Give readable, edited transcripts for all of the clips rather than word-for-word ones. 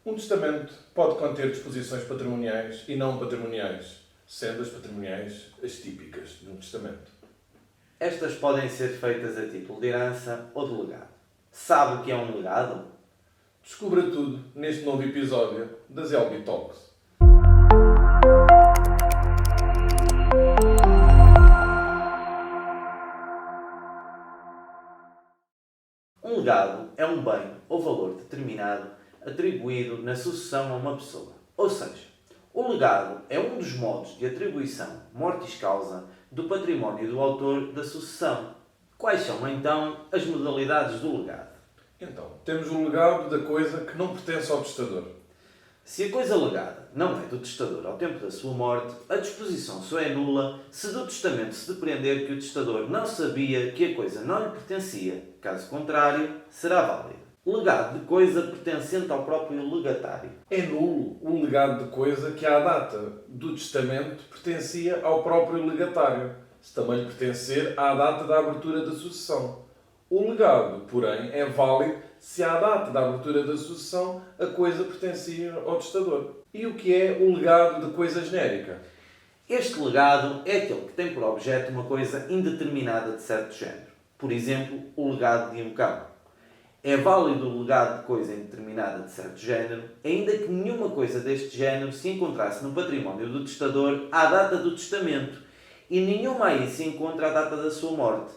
Um testamento pode conter disposições patrimoniais e não patrimoniais, sendo as patrimoniais as típicas de um testamento. Estas podem ser feitas a título de herança ou de legado. Sabe o que é um legado? Descubra tudo neste novo episódio das LB Talks. Um legado é um bem ou valor determinado atribuído na sucessão a uma pessoa. Ou seja, o legado é um dos modos de atribuição mortis causa do património do autor da sucessão. Quais são, então, as modalidades do legado? Então, temos o legado da coisa que não pertence ao testador. Se a coisa legada não é do testador ao tempo da sua morte, a disposição só é nula se do testamento se depreender que o testador não sabia que a coisa não lhe pertencia. Caso contrário, será válido. Legado de coisa pertencente ao próprio legatário. É nulo o legado de coisa que à data do testamento pertencia ao próprio legatário, se também lhe pertencer à data da abertura da sucessão. O legado, porém, é válido se à data da abertura da sucessão a coisa pertencia ao testador. E o que é o legado de coisa genérica? Este legado é aquele que tem por objeto uma coisa indeterminada de certo género. Por exemplo, o legado de um cão. É válido o legado de coisa indeterminada de certo género, ainda que nenhuma coisa deste género se encontrasse no património do testador à data do testamento, e nenhuma aí se encontra à data da sua morte,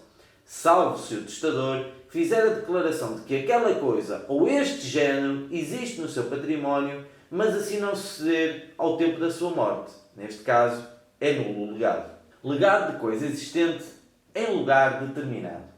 salvo se o testador fizer a declaração de que aquela coisa ou este género existe no seu património, mas assim não suceder ao tempo da sua morte. Neste caso, é nulo o legado. Legado de coisa existente em lugar determinado.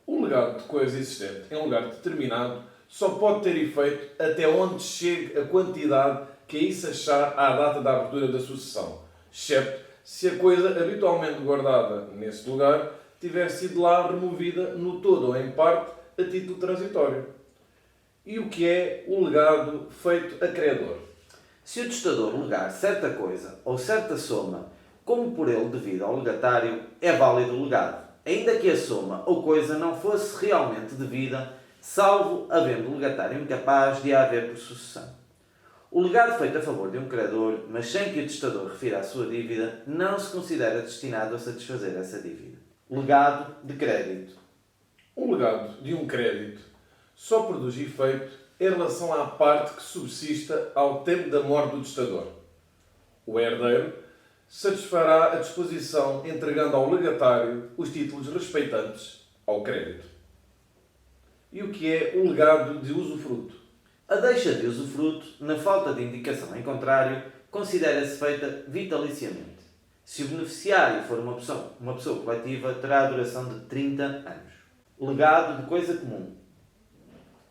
O legado de coisa existente em lugar determinado só pode ter efeito até onde chegue a quantidade que aí se achar à data da abertura da sucessão, excepto se a coisa habitualmente guardada nesse lugar tiver sido lá removida no todo ou em parte a título transitório. E o que é o legado feito acreedor? Se o testador legar certa coisa ou certa soma, como por ele devido ao legatário, é válido o legado, ainda que a soma ou coisa não fosse realmente devida, salvo havendo o legatário incapaz de a haver por sucessão. O legado feito a favor de um credor, mas sem que o testador refira a sua dívida, não se considera destinado a satisfazer essa dívida. Legado de crédito. O legado de um crédito só produz efeito em relação à parte que subsista ao tempo da morte do testador. O herdeiro satisfará a disposição entregando ao legatário os títulos respeitantes ao crédito. E o que é o legado de usufruto? A deixa de usufruto, na falta de indicação em contrário, considera-se feita vitaliciamente. Se o beneficiário for uma pessoa coletiva, terá a duração de 30 anos. Legado de coisa comum.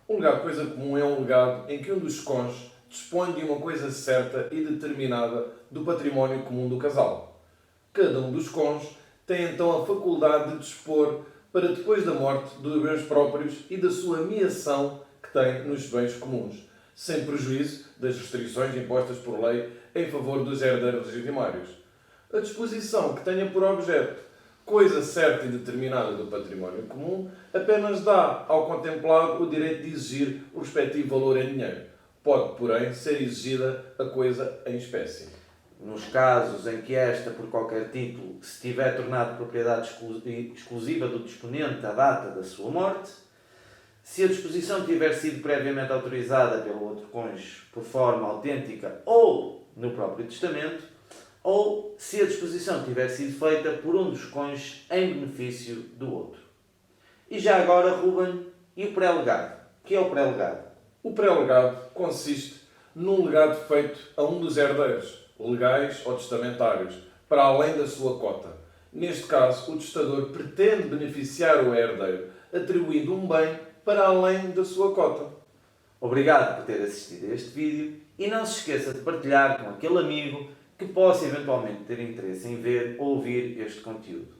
Um legado de coisa comum é um legado em que um dos cônjuges dispõe de uma coisa certa e determinada do património comum do casal. Cada um dos cônjuges tem então a faculdade de dispor, para depois da morte, dos bens próprios e da sua ameação que tem nos bens comuns, sem prejuízo das restrições impostas por lei em favor dos herdeiros legitimários. A disposição que tenha por objeto coisa certa e determinada do património comum apenas dá ao contemplado o direito de exigir o respectivo valor em dinheiro. Pode, porém, ser exigida a coisa em espécie. Nos casos em que esta, por qualquer título, se tiver tornado propriedade exclusiva do disponente à data da sua morte, se a disposição tiver sido previamente autorizada pelo outro cônjuge por forma autêntica ou no próprio testamento, ou se a disposição tiver sido feita por um dos cônjuges em benefício do outro. E já agora, Ruben, e o pré-legado? O que é o pré-legado? O pré-legado consiste num legado feito a um dos herdeiros, legais ou testamentários, para além da sua cota. Neste caso, o testador pretende beneficiar o herdeiro, atribuindo um bem para além da sua cota. Obrigado por ter assistido a este vídeo e não se esqueça de partilhar com aquele amigo que possa eventualmente ter interesse em ver ou ouvir este conteúdo.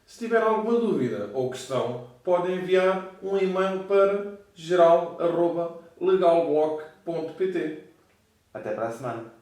Se tiver alguma dúvida ou questão, pode enviar um e-mail para geral@legalblock.pt. Até para a semana.